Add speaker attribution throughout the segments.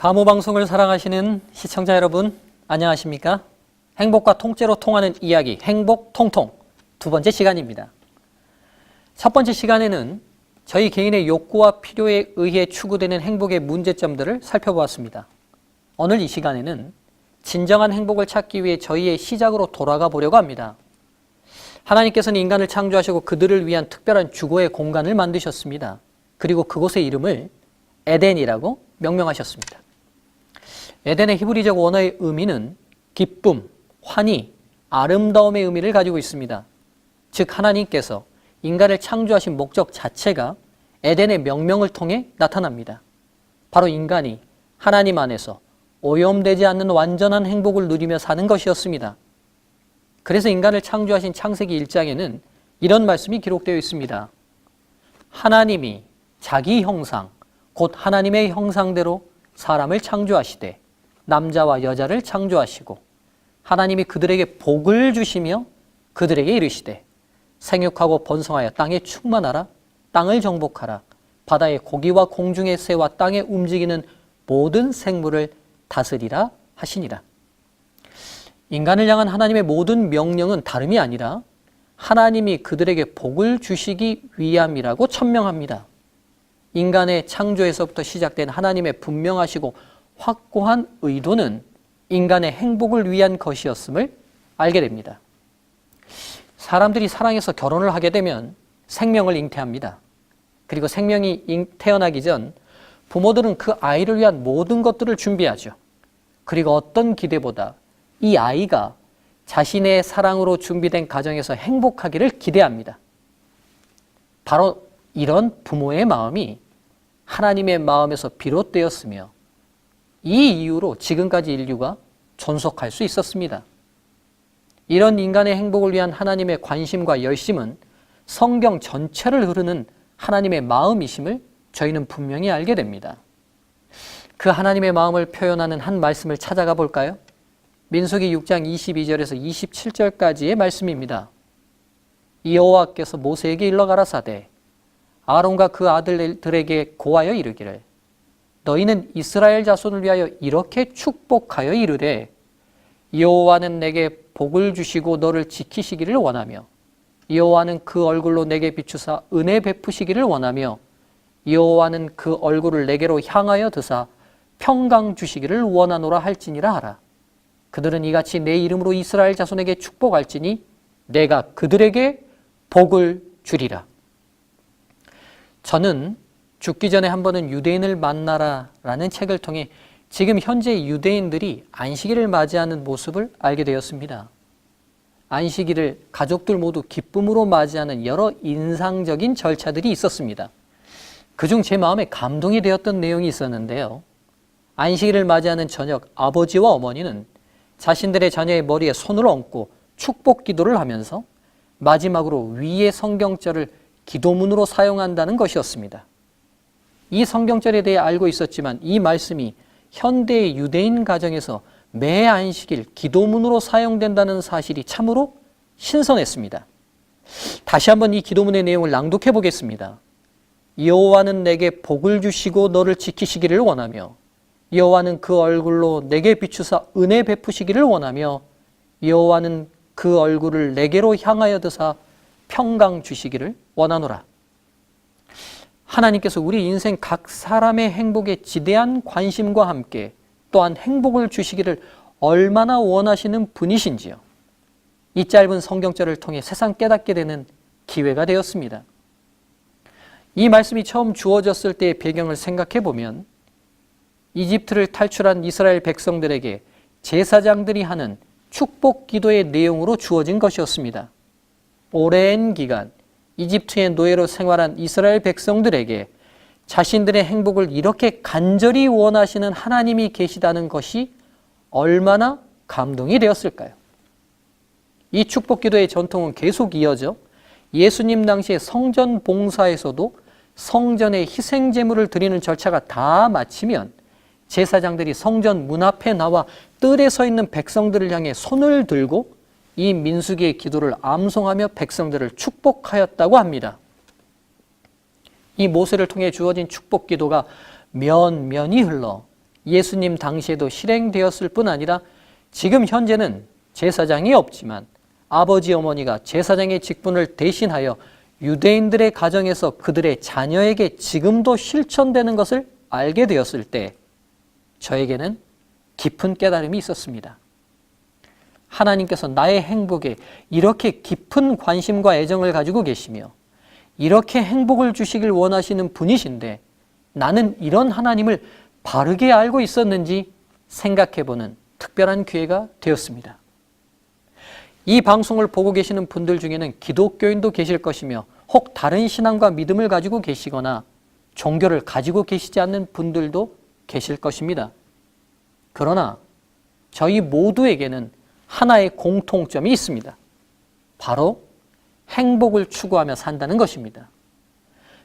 Speaker 1: 가무방송을 사랑하시는 시청자 여러분, 안녕하십니까? 행복과 통째로 통하는 이야기, 행복통통 두 번째 시간입니다. 첫 번째 시간에는 저희 개인의 욕구와 필요에 의해 추구되는 행복의 문제점들을 살펴보았습니다. 오늘 이 시간에는 진정한 행복을 찾기 위해 저희의 시작으로 돌아가 보려고 합니다. 하나님께서는 인간을 창조하시고 그들을 위한 특별한 주거의 공간을 만드셨습니다. 그리고 그곳의 이름을 에덴이라고 명명하셨습니다. 에덴의 히브리적 원어의 의미는 기쁨, 환희, 아름다움의 의미를 가지고 있습니다. 즉 하나님께서 인간을 창조하신 목적 자체가 에덴의 명명을 통해 나타납니다. 바로 인간이 하나님 안에서 오염되지 않는 완전한 행복을 누리며 사는 것이었습니다. 그래서 인간을 창조하신 창세기 1장에는 이런 말씀이 기록되어 있습니다. 하나님이 자기 형상, 곧 하나님의 형상대로 사람을 창조하시되 남자와 여자를 창조하시고 하나님이 그들에게 복을 주시며 그들에게 이르시되 생육하고 번성하여 땅에 충만하라, 땅을 정복하라, 바다의 고기와 공중의 새와 땅에 움직이는 모든 생물을 다스리라 하시니라. 인간을 향한 하나님의 모든 명령은 다름이 아니라 하나님이 그들에게 복을 주시기 위함이라고 천명합니다. 인간의 창조에서부터 시작된 하나님의 분명하시고 확고한 의도는 인간의 행복을 위한 것이었음을 알게 됩니다. 사람들이 사랑해서 결혼을 하게 되면 생명을 잉태합니다. 그리고 생명이 태어나기 전 부모들은 그 아이를 위한 모든 것들을 준비하죠. 그리고 어떤 기대보다 이 아이가 자신의 사랑으로 준비된 가정에서 행복하기를 기대합니다. 바로 이런 부모의 마음이 하나님의 마음에서 비롯되었으며 이 이유로 지금까지 인류가 존속할 수 있었습니다. 이런 인간의 행복을 위한 하나님의 관심과 열심은 성경 전체를 흐르는 하나님의 마음이심을 저희는 분명히 알게 됩니다. 그 하나님의 마음을 표현하는 한 말씀을 찾아가 볼까요? 민수기 6장 22절에서 27절까지의 말씀입니다. 여호와께서 모세에게 일러 가라사대 아론과 그 아들들에게 고하여 이르기를 너희는 이스라엘 자손을 위하여 이렇게 축복하여 이르되 여호와는 내게 복을 주시고 너를 지키시기를 원하며 여호와는 그 얼굴로 내게 비추사 은혜 베푸시기를 원하며 여호와는 그 얼굴을 내게로 향하여 드사 평강 주시기를 원하노라 할지니라 하라. 그들은 이같이 내 이름으로 이스라엘 자손에게 축복할지니 내가 그들에게 복을 주리라. 저는 죽기 전에 한 번은 유대인을 만나라 라는 책을 통해 지금 현재 유대인들이 안식일을 맞이하는 모습을 알게 되었습니다. 안식일을 가족들 모두 기쁨으로 맞이하는 여러 인상적인 절차들이 있었습니다. 그중 제 마음에 감동이 되었던 내용이 있었는데요. 안식일을 맞이하는 저녁 아버지와 어머니는 자신들의 자녀의 머리에 손을 얹고 축복 기도를 하면서 마지막으로 위의 성경절을 기도문으로 사용한다는 것이었습니다. 이 성경절에 대해 알고 있었지만 이 말씀이 현대의 유대인 가정에서 매 안식일 기도문으로 사용된다는 사실이 참으로 신선했습니다. 다시 한번 이 기도문의 내용을 낭독해 보겠습니다. 여호와는 내게 복을 주시고 너를 지키시기를 원하며 여호와는 그 얼굴로 내게 비추사 은혜 베푸시기를 원하며 여호와는 그 얼굴을 내게로 향하여 드사 평강 주시기를 원하노라. 하나님께서 우리 인생 각 사람의 행복에 지대한 관심과 함께 또한 행복을 주시기를 얼마나 원하시는 분이신지요. 이 짧은 성경절을 통해 세상 깨닫게 되는 기회가 되었습니다. 이 말씀이 처음 주어졌을 때의 배경을 생각해 보면 이집트를 탈출한 이스라엘 백성들에게 제사장들이 하는 축복 기도의 내용으로 주어진 것이었습니다. 오랜 기간 이집트의 노예로 생활한 이스라엘 백성들에게 자신들의 행복을 이렇게 간절히 원하시는 하나님이 계시다는 것이 얼마나 감동이 되었을까요? 이 축복 기도의 전통은 계속 이어져 예수님 당시의 성전 봉사에서도 성전에 희생 제물을 드리는 절차가 다 마치면 제사장들이 성전 문 앞에 나와 뜰에 서 있는 백성들을 향해 손을 들고 이 민수기의 기도를 암송하며 백성들을 축복하였다고 합니다. 이 모세를 통해 주어진 축복 기도가 면면이 흘러 예수님 당시에도 실행되었을 뿐 아니라 지금 현재는 제사장이 없지만 아버지 어머니가 제사장의 직분을 대신하여 유대인들의 가정에서 그들의 자녀에게 지금도 실천되는 것을 알게 되었을 때 저에게는 깊은 깨달음이 있었습니다. 하나님께서 나의 행복에 이렇게 깊은 관심과 애정을 가지고 계시며 이렇게 행복을 주시길 원하시는 분이신데 나는 이런 하나님을 바르게 알고 있었는지 생각해보는 특별한 기회가 되었습니다. 이 방송을 보고 계시는 분들 중에는 기독교인도 계실 것이며 혹 다른 신앙과 믿음을 가지고 계시거나 종교를 가지고 계시지 않는 분들도 계실 것입니다. 그러나 저희 모두에게는 하나의 공통점이 있습니다. 바로 행복을 추구하며 산다는 것입니다.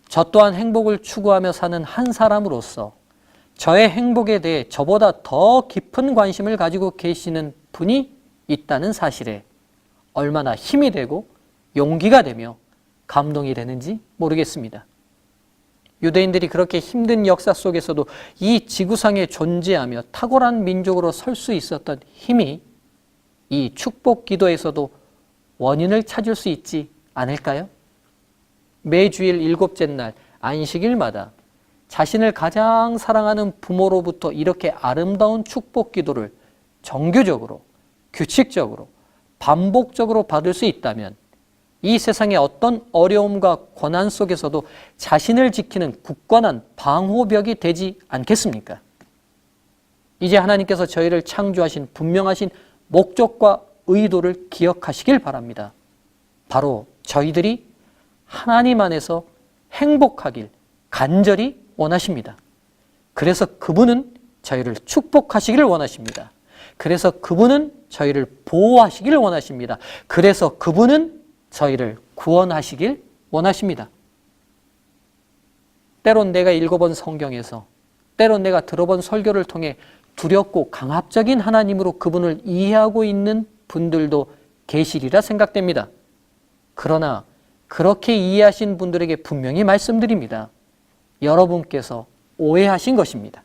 Speaker 1: 저 또한 행복을 추구하며 사는 한 사람으로서 저의 행복에 대해 저보다 더 깊은 관심을 가지고 계시는 분이 있다는 사실에 얼마나 힘이 되고 용기가 되며 감동이 되는지 모르겠습니다. 유대인들이 그렇게 힘든 역사 속에서도 이 지구상에 존재하며 탁월한 민족으로 설 수 있었던 힘이 이 축복 기도에서도 원인을 찾을 수 있지 않을까요? 매주일 7째 날 안식일마다 자신을 가장 사랑하는 부모로부터 이렇게 아름다운 축복 기도를 정규적으로, 규칙적으로, 반복적으로 받을 수 있다면 이 세상의 어떤 어려움과 고난 속에서도 자신을 지키는 굳건한 방호벽이 되지 않겠습니까? 이제 하나님께서 저희를 창조하신 분명하신 목적과 의도를 기억하시길 바랍니다. 바로 저희들이 하나님 안에서 행복하길 간절히 원하십니다. 그래서 그분은 저희를 축복하시기를 원하십니다. 그래서 그분은 저희를 보호하시길 원하십니다. 그래서 그분은 저희를 구원하시길 원하십니다. 때론 내가 읽어본 성경에서, 때론 내가 들어본 설교를 통해 두렵고 강압적인 하나님으로 그분을 이해하고 있는 분들도 계시리라 생각됩니다. 그러나 그렇게 이해하신 분들에게 분명히 말씀드립니다. 여러분께서 오해하신 것입니다.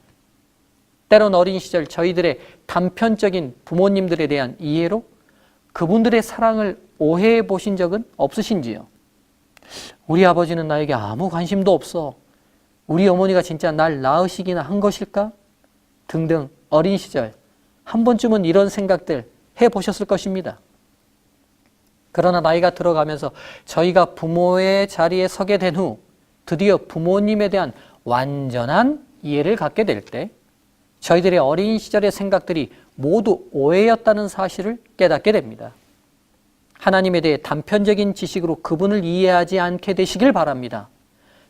Speaker 1: 때론 어린 시절 저희들의 단편적인 부모님들에 대한 이해로 그분들의 사랑을 오해해 보신 적은 없으신지요? 우리 아버지는 나에게 아무 관심도 없어. 우리 어머니가 진짜 날 낳으시기나 한 것일까? 등등 어린 시절 한 번쯤은 이런 생각들 해보셨을 것입니다. 그러나 나이가 들어가면서 저희가 부모의 자리에 서게 된 후 드디어 부모님에 대한 완전한 이해를 갖게 될 때 저희들의 어린 시절의 생각들이 모두 오해였다는 사실을 깨닫게 됩니다. 하나님에 대해 단편적인 지식으로 그분을 이해하지 않게 되시길 바랍니다.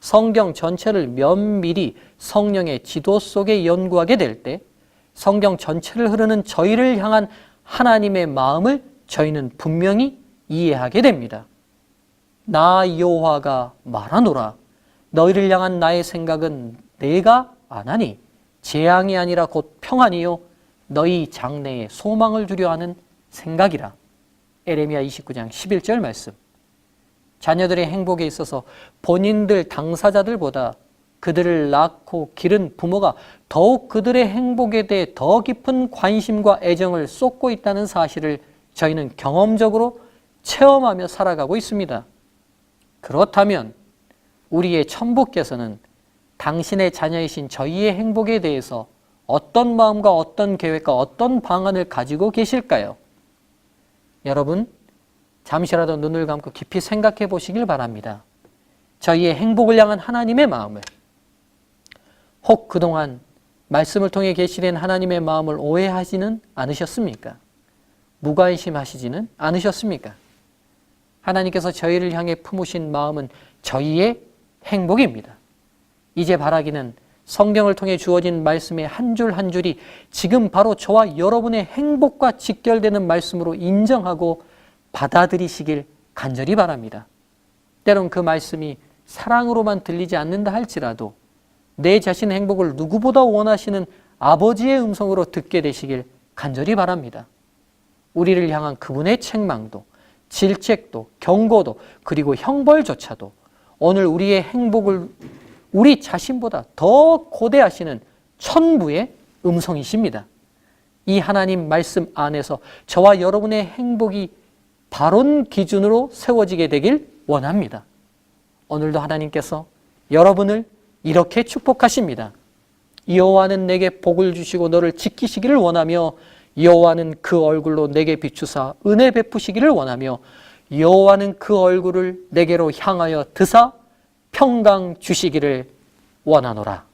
Speaker 1: 성경 전체를 면밀히 성령의 지도 속에 연구하게 될 때 성경 전체를 흐르는 저희를 향한 하나님의 마음을 저희는 분명히 이해하게 됩니다. 나 여호와가 말하노라. 너희를 향한 나의 생각은 내가 안하니 재앙이 아니라 곧 평안이요 너희 장래에 소망을 주려 하는 생각이라. 에레미야 29장 11절 말씀. 자녀들의 행복에 있어서 본인들 당사자들보다 그들을 낳고 기른 부모가 더욱 그들의 행복에 대해 더 깊은 관심과 애정을 쏟고 있다는 사실을 저희는 경험적으로 체험하며 살아가고 있습니다. 그렇다면 우리의 천부께서는 당신의 자녀이신 저희의 행복에 대해서 어떤 마음과 어떤 계획과 어떤 방안을 가지고 계실까요? 여러분, 잠시라도 눈을 감고 깊이 생각해 보시길 바랍니다. 저희의 행복을 향한 하나님의 마음을, 혹 그동안 말씀을 통해 계시된 하나님의 마음을 오해하지는 않으셨습니까? 무관심하시지는 않으셨습니까? 하나님께서 저희를 향해 품으신 마음은 저희의 행복입니다. 이제 바라기는 성경을 통해 주어진 말씀의 한 줄 한 줄이 지금 바로 저와 여러분의 행복과 직결되는 말씀으로 인정하고 받아들이시길 간절히 바랍니다. 때론 그 말씀이 사랑으로만 들리지 않는다 할지라도 내 자신의 행복을 누구보다 원하시는 아버지의 음성으로 듣게 되시길 간절히 바랍니다. 우리를 향한 그분의 책망도, 질책도, 경고도, 그리고 형벌조차도 오늘 우리의 행복을 우리 자신보다 더 고대하시는 천부의 음성이십니다. 이 하나님 말씀 안에서 저와 여러분의 행복이 바른 기준으로 세워지게 되길 원합니다. 오늘도 하나님께서 여러분을 이렇게 축복하십니다. 여호와는 내게 복을 주시고 너를 지키시기를 원하며 여호와는 그 얼굴로 내게 비추사 은혜 베푸시기를 원하며 여호와는 그 얼굴을 내게로 향하여 드사 평강 주시기를 원하노라.